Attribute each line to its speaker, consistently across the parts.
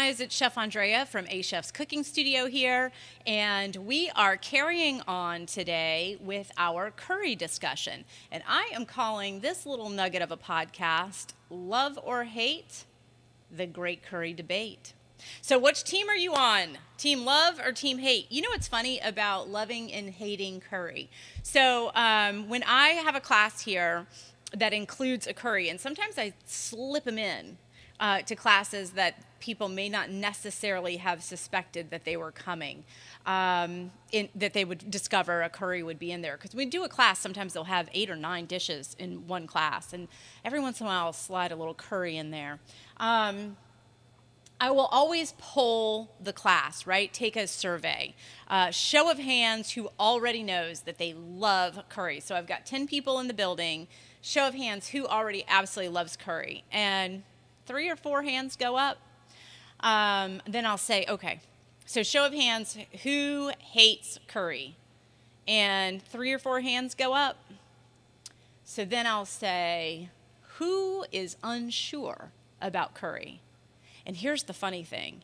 Speaker 1: guys, it's Chef Andrea from A Chef's Cooking Studio here, and we are carrying on today with our curry discussion. And I am calling this little nugget of a podcast, Love or Hate, the Great Curry Debate. So which team are you on? Team love or team hate? You know what's funny about loving and hating curry? So when I have a class here that includes a curry, and sometimes I slip them in to classes that people may not necessarily have suspected that they were coming, that they would discover a curry would be in there. Because when we do a class, sometimes they'll have 8 or 9 dishes in one class, and every once in a while I'll slide a little curry in there. I will always poll the class, right? Take a survey. Show of hands who already knows that they love curry. So I've got 10 people in the building. Show of hands who already absolutely loves curry. And 3 or 4 hands go up. Then I'll say, okay, so show of hands who hates curry. And 3 or 4 hands go up. So then I'll say, who is unsure about curry? And here's the funny thing.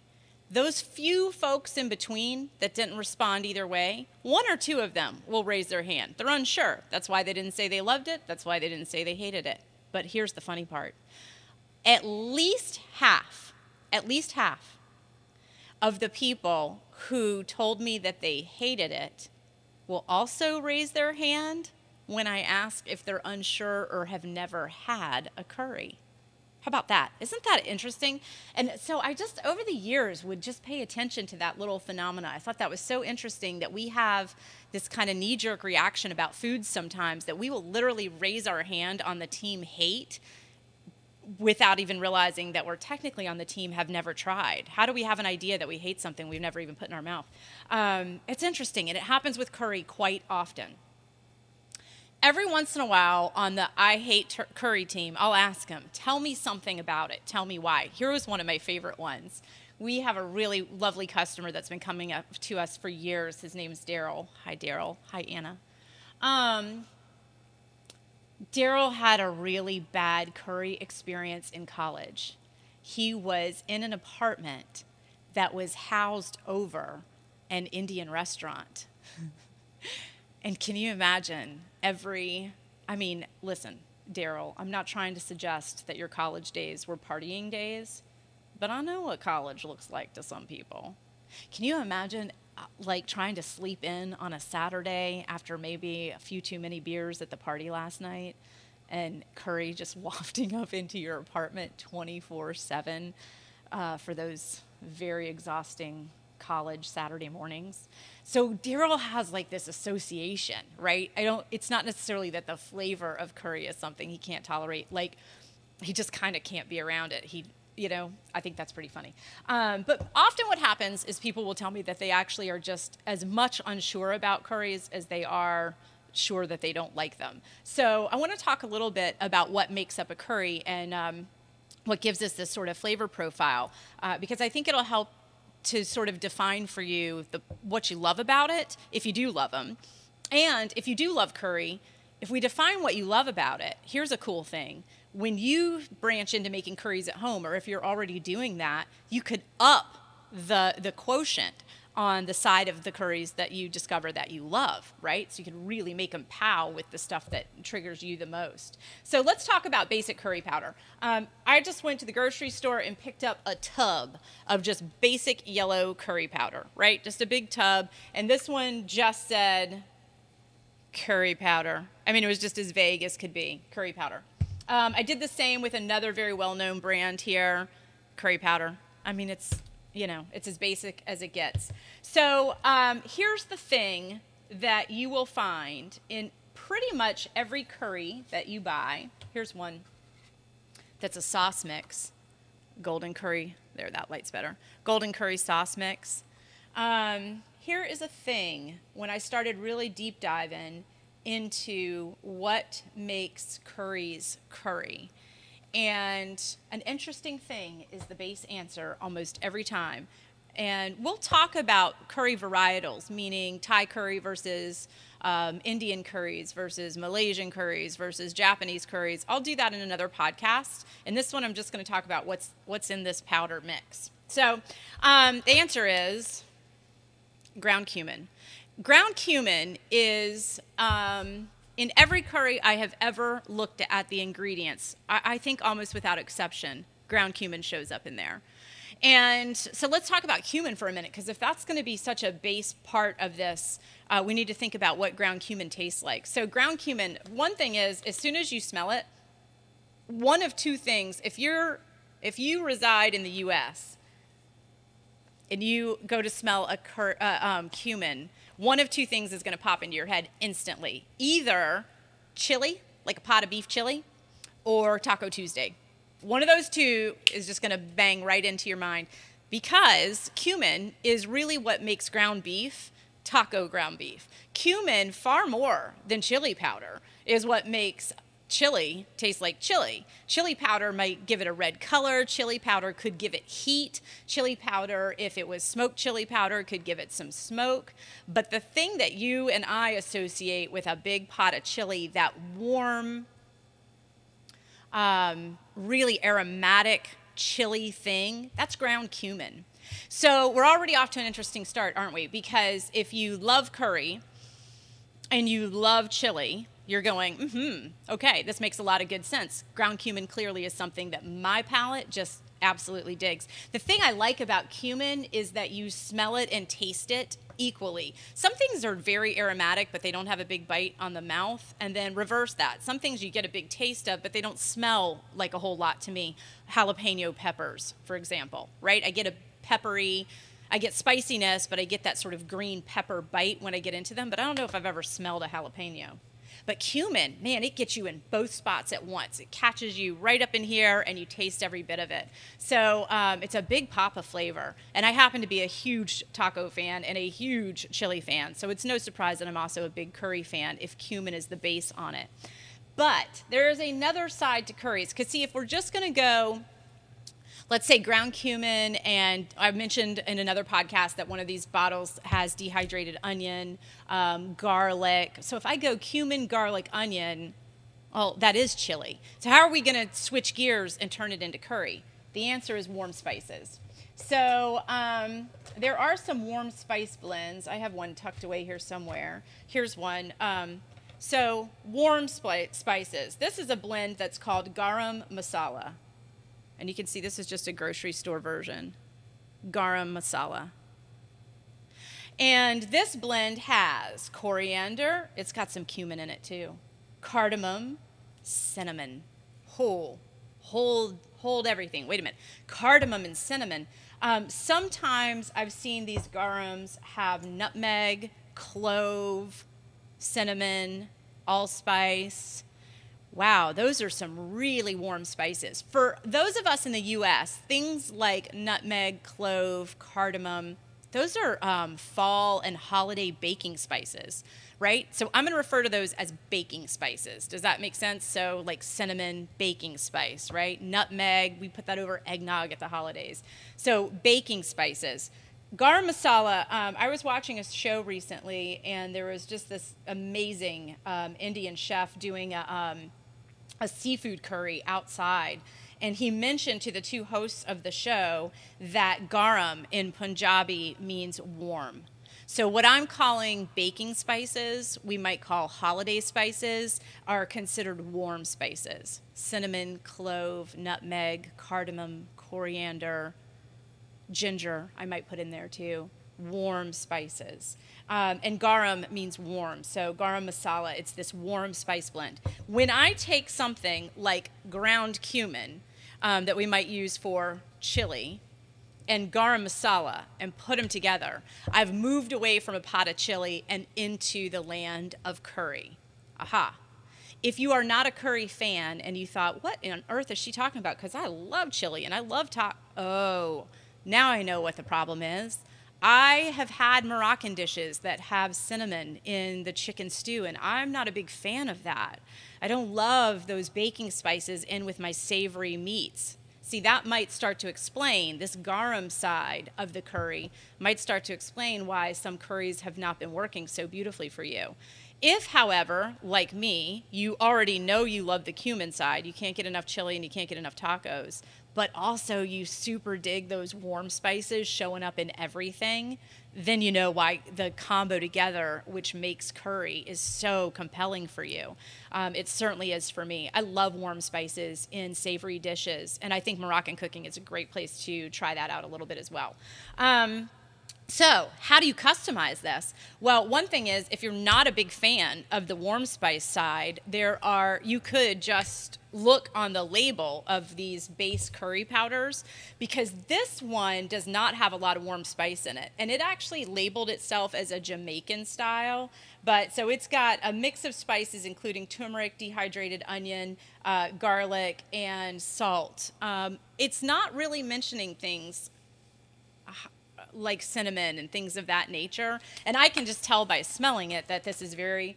Speaker 1: Those few folks in between that didn't respond either way, 1 or 2 of them will raise their hand. They're unsure. That's why they didn't say they loved it. That's why they didn't say they hated it. But here's the funny part. At least half of the people who told me that they hated it will also raise their hand when I ask if they're unsure or have never had a curry. How about that? Isn't that interesting? And so I just, over the years, would just pay attention to that little phenomena. I thought that was so interesting that we have this kind of knee-jerk reaction about foods sometimes, that we will literally raise our hand on the team hate without even realizing that we're technically on the team have never tried. How do we have an idea that we hate something we've never even put in our mouth? It's interesting, and it happens with curry quite often. Every once in a while on the I hate curry team, I'll ask them, tell me something about it. Tell me why. Here was one of my favorite ones. We have a really lovely customer that's been coming up to us for years. His name's Daryl. Hi, Daryl. Hi, Anna. Daryl had a really bad curry experience in college. He was in an apartment that was housed over an Indian restaurant. And can you imagine listen, Daryl, I'm not trying to suggest that your college days were partying days, but I know what college looks like to some people. Can you imagine trying to sleep in on a Saturday after maybe a few too many beers at the party last night, and curry just wafting up into your apartment 24/7 for those very exhausting college Saturday mornings? So Daryl has this association, right? It's not necessarily that the flavor of curry is something he can't tolerate. He just kind of can't be around it. I think that's pretty funny. But often what happens is people will tell me that they actually are just as much unsure about curries as they are sure that they don't like them. So I want to talk a little bit about what makes up a curry and what gives us this sort of flavor profile, because I think it'll help to sort of define for you what you love about it, if you do love them. And if you do love curry, if we define what you love about it, here's a cool thing. When you branch into making curries at home, or if you're already doing that, you could up the quotient on the side of the curries that you discover that you love, right? So you can really make them pow with the stuff that triggers you the most. So let's talk about basic curry powder. I just went to the grocery store and picked up a tub of just basic yellow curry powder, right? Just a big tub. And this one just said curry powder. It was just as vague as could be, curry powder. I did the same with another very well-known brand here, curry powder. It's as basic as it gets. So here's the thing that you will find in pretty much every curry that you buy. Here's one that's a sauce mix. Golden curry. There, that light's better. Golden curry sauce mix. Here is a thing when I started really deep diving into what makes curries curry. And an interesting thing is the base answer almost every time. And we'll talk about curry varietals, meaning Thai curry versus Indian curries versus Malaysian curries versus Japanese curries. I'll do that in another podcast. In this one, I'm just going to talk about what's in this powder mix. So the answer is ground cumin. Ground cumin is in every curry I have ever looked at the ingredients. I think almost without exception, ground cumin shows up in there. And so let's talk about cumin for a minute, because if that's going to be such a base part of this, we need to think about what ground cumin tastes like. So ground cumin, one thing is, as soon as you smell it, one of two things, if you reside in the U.S. and you go to smell a cumin, one of two things is going to pop into your head instantly. Either chili, like a pot of beef chili, or Taco Tuesday. One of those two is just going to bang right into your mind, because cumin is really what makes ground beef taco ground beef. Cumin, far more than chili powder, is what makes chili tastes like chili. Chili powder might give it a red color. Chili powder could give it heat. Chili powder, if it was smoked chili powder, could give it some smoke. But the thing that you and I associate with a big pot of chili, that warm, really aromatic chili thing, that's ground cumin. So we're already off to an interesting start, aren't we? Because if you love curry and you love chili, you're going, okay, this makes a lot of good sense. Ground cumin clearly is something that my palate just absolutely digs. The thing I like about cumin is that you smell it and taste it equally. Some things are very aromatic, but they don't have a big bite on the mouth, and then reverse that. Some things you get a big taste of, but they don't smell like a whole lot to me. Jalapeno peppers, for example, right? I get spiciness, but I get that sort of green pepper bite when I get into them, but I don't know if I've ever smelled a jalapeno. But cumin, man, it gets you in both spots at once. It catches you right up in here, and you taste every bit of it. So it's a big pop of flavor. And I happen to be a huge taco fan and a huge chili fan. So it's no surprise that I'm also a big curry fan if cumin is the base on it. But there is another side to curries. Because, see, if we're just going to go, let's say ground cumin, and I mentioned in another podcast that one of these bottles has dehydrated onion, garlic. So if I go cumin, garlic, onion, well, that is chili. So how are we going to switch gears and turn it into curry? The answer is warm spices. So there are some warm spice blends. I have one tucked away here somewhere. Here's one. So warm spices. This is a blend that's called garam masala. And you can see this is just a grocery store version. Garam masala. And this blend has coriander. It's got some cumin in it too. Cardamom, cinnamon. Hold everything. Wait a minute. Cardamom and cinnamon. Sometimes I've seen these garams have nutmeg, clove, cinnamon, allspice. Wow, those are some really warm spices. For those of us in the U.S., things like nutmeg, clove, cardamom, those are fall and holiday baking spices, right? So I'm going to refer to those as baking spices. Does that make sense? So like cinnamon, baking spice, right? Nutmeg, we put that over eggnog at the holidays. So baking spices. Garam masala, I was watching a show recently, and there was just this amazing Indian chef doing a seafood curry outside. And he mentioned to the two hosts of the show that garam in Punjabi means warm. So what I'm calling baking spices, we might call holiday spices, are considered warm spices. Cinnamon, clove, nutmeg, cardamom, coriander, ginger, I might put in there too. Warm spices. And garam means warm. So garam masala, it's this warm spice blend. When I take something like ground cumin that we might use for chili and garam masala and put them together, I've moved away from a pot of chili and into the land of curry. Aha. If you are not a curry fan and you thought, what on earth is she talking about? Because I love chili and I love now I know what the problem is. I have had Moroccan dishes that have cinnamon in the chicken stew, and I'm not a big fan of that. I don't love those baking spices in with my savory meats. See, that might start to explain, this garam side of the curry might start to explain why some curries have not been working so beautifully for you. If, however, like me, you already know you love the cumin side, you can't get enough chili and you can't get enough tacos, but also you super dig those warm spices showing up in everything, then you know why the combo together, which makes curry, is so compelling for you. It certainly is for me. I love warm spices in savory dishes, and I think Moroccan cooking is a great place to try that out a little bit as well. So, how do you customize this? Well, one thing is, if you're not a big fan of the warm spice side, you could just look on the label of these base curry powders, because this one does not have a lot of warm spice in it. And it actually labeled itself as a Jamaican style, but so it's got a mix of spices, including turmeric, dehydrated onion, garlic, and salt. It's not really mentioning things like cinnamon and things of that nature. And I can just tell by smelling it that this is very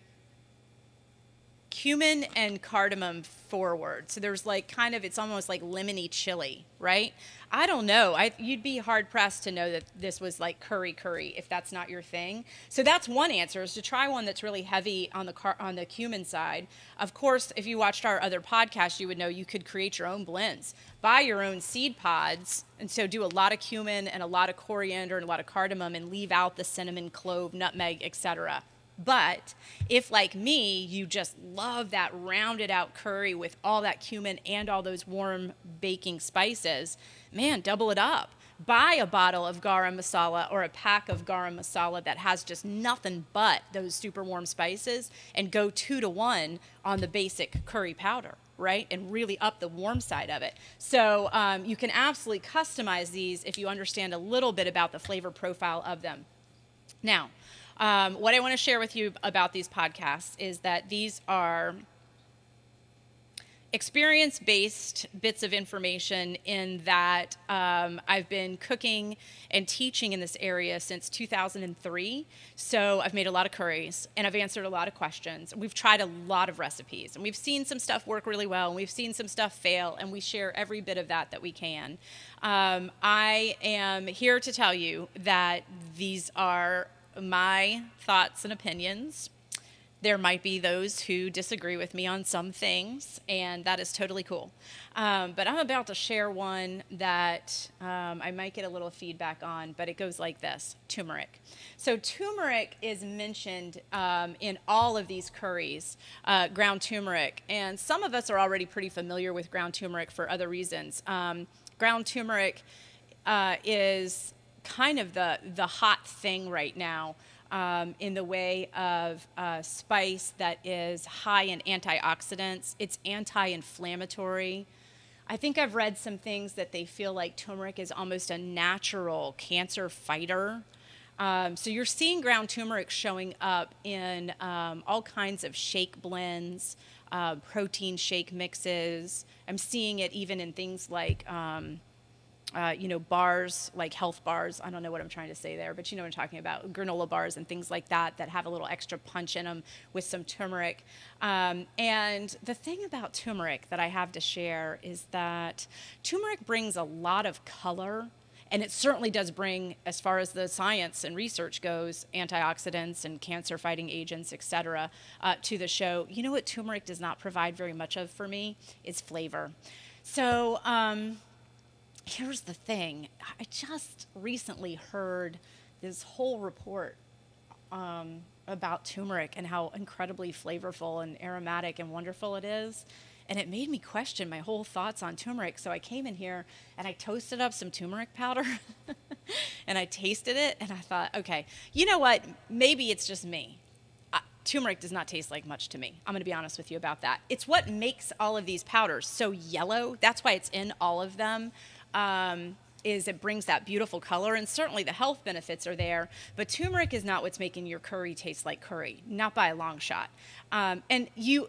Speaker 1: cumin and cardamom forward. So there's like kind of, it's almost like lemony chili, right? I don't know. You'd be hard pressed to know that this was like curry if that's not your thing. So that's one answer, is to try one that's really heavy on the cumin side. Of course, if you watched our other podcast, you would know you could create your own blends. Buy your own seed pods, and so do a lot of cumin and a lot of coriander and a lot of cardamom, and leave out the cinnamon, clove, nutmeg, etc. But if, like me, you just love that rounded out curry with all that cumin and all those warm baking spices, man, double it up. Buy a bottle of garam masala or a pack of garam masala that has just nothing but those super warm spices, and go 2-to-1 on the basic curry powder, right? And really up the warm side of it. So you can absolutely customize these if you understand a little bit about the flavor profile of them. Now, what I want to share with you about these podcasts is that these are experience-based bits of information, in that I've been cooking and teaching in this area since 2003. So I've made a lot of curries, and I've answered a lot of questions. We've tried a lot of recipes, and we've seen some stuff work really well, and we've seen some stuff fail, and we share every bit of that we can. I am here to tell you that these are my thoughts and opinions. There might be those who disagree with me on some things, and that is totally cool. But I'm about to share one that I might get a little feedback on, but it goes like this: turmeric. So turmeric is mentioned in all of these curries, ground turmeric, and some of us are already pretty familiar with ground turmeric for other reasons. Ground turmeric is kind of the hot thing right now, in the way of spice that is high in antioxidants. It's anti-inflammatory. I think I've read some things that they feel like turmeric is almost a natural cancer fighter. So you're seeing ground turmeric showing up in all kinds of shake blends, protein shake mixes. I'm seeing it even in things like bars, like health bars. I don't know what I'm trying to say there, but you know what I'm talking about. Granola bars and things like that have a little extra punch in them with some turmeric. And the thing about turmeric that I have to share is that turmeric brings a lot of color, and it certainly does bring, as far as the science and research goes, antioxidants and cancer-fighting agents, etc., to the show. You know what turmeric does not provide very much of for me? Is flavor. So, here's the thing. I just recently heard this whole report about turmeric and how incredibly flavorful and aromatic and wonderful it is. And it made me question my whole thoughts on turmeric. So I came in here and I toasted up some turmeric powder and I tasted it, and I thought, okay, you know what? Maybe it's just me. Turmeric does not taste like much to me. I'm going to be honest with you about that. It's what makes all of these powders so yellow. That's why it's in all of them. Is it brings that beautiful color, and certainly the health benefits are there, but turmeric is not what's making your curry taste like curry, not by a long shot. And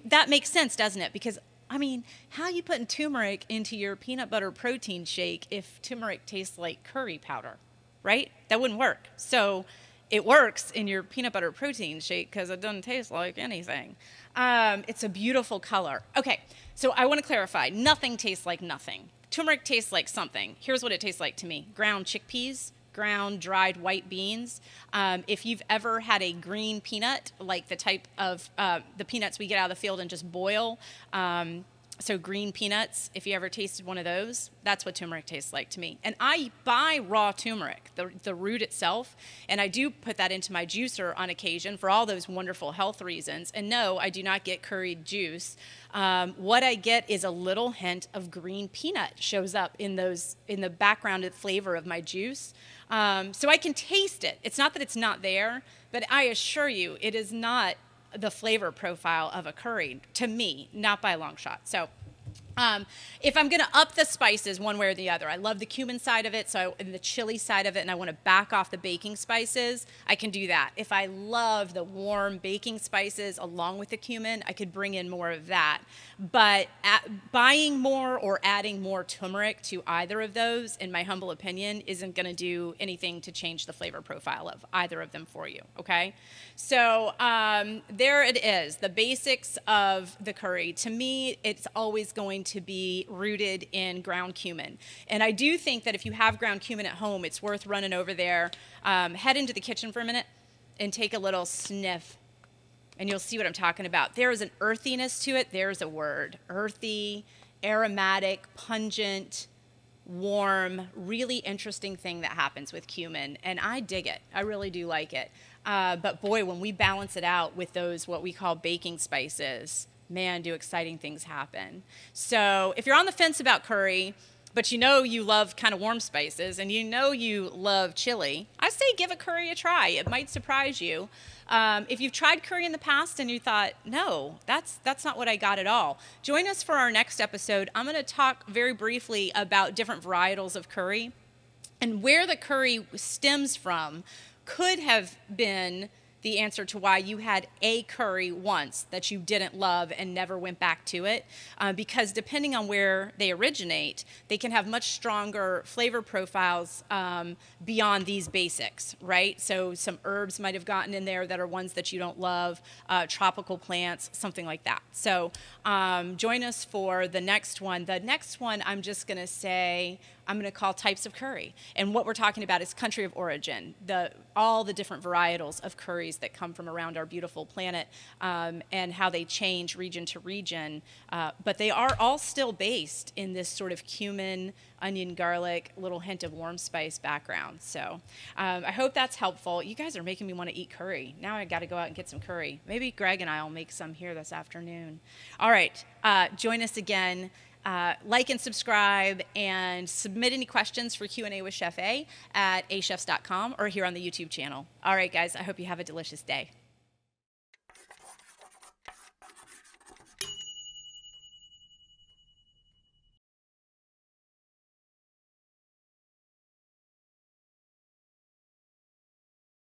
Speaker 1: that makes sense, doesn't it? Because, I mean, how are you putting turmeric into your peanut butter protein shake if turmeric tastes like curry powder, right? That wouldn't work. So it works in your peanut butter protein shake because it doesn't taste like anything. It's a beautiful color. Okay, so I want to clarify. Nothing tastes like nothing. Turmeric tastes like something. Here's what it tastes like to me. Ground chickpeas, ground dried white beans. If you've ever had a green peanut, like the type of the peanuts we get out of the field and just boil, so green peanuts, if you ever tasted one of those, that's what turmeric tastes like to me. And I buy raw turmeric, the root itself, and I do put that into my juicer on occasion for all those wonderful health reasons. And no, I do not get curried juice. What I get is a little hint of green peanut shows up in the background of flavor of my juice. So I can taste it. It's not that it's not there, but I assure you it is not the flavor profile of a curry, to me, not by a long shot. So if I'm going to up the spices one way or the other, I love the cumin side of it, and the chili side of it, and I want to back off the baking spices, I can do that. If I love the warm baking spices along with the cumin, I could bring in more of that. But buying more or adding more turmeric to either of those, in my humble opinion, isn't going to do anything to change the flavor profile of either of them for you, okay? So there it is, the basics of the curry. To me, it's always going to be rooted in ground cumin. And I do think that if you have ground cumin at home, it's worth running over there. Head into the kitchen for a minute and take a little sniff, and you'll see what I'm talking about. There is an earthiness to it. There's a word. Earthy, aromatic, pungent, warm, really interesting thing that happens with cumin. And I dig it. I really do like it. But boy, when we balance it out with those, what we call baking spices, man, do exciting things happen. So if you're on the fence about curry, but you know you love kind of warm spices and you know you love chili, I say give a curry a try. It might surprise you. If you've tried curry in the past and you thought, no, that's not what I got at all, join us for our next episode. I'm going to talk very briefly about different varietals of curry, and where the curry stems from could have been the answer to why you had a curry once that you didn't love and never went back to it. Because depending on where they originate, they can have much stronger flavor profiles beyond these basics, right? So some herbs might have gotten in there that are ones that you don't love, tropical plants, something like that. So join us for the next one. The next one, I'm just going to say, I'm going to call types of curry. And what we're talking about is country of origin, all the different varietals of curries that come from around our beautiful planet, and how they change region to region. But they are all still based in this sort of cumin, onion, garlic, little hint of warm spice background. So I hope that's helpful. You guys are making me want to eat curry. Now I got to go out and get some curry. Maybe Greg and I will make some here this afternoon. All right, join us again. Like and subscribe, and submit any questions for Q&A with Chef A at achefs.com or here on the YouTube channel. All right, guys, I hope you have a delicious day.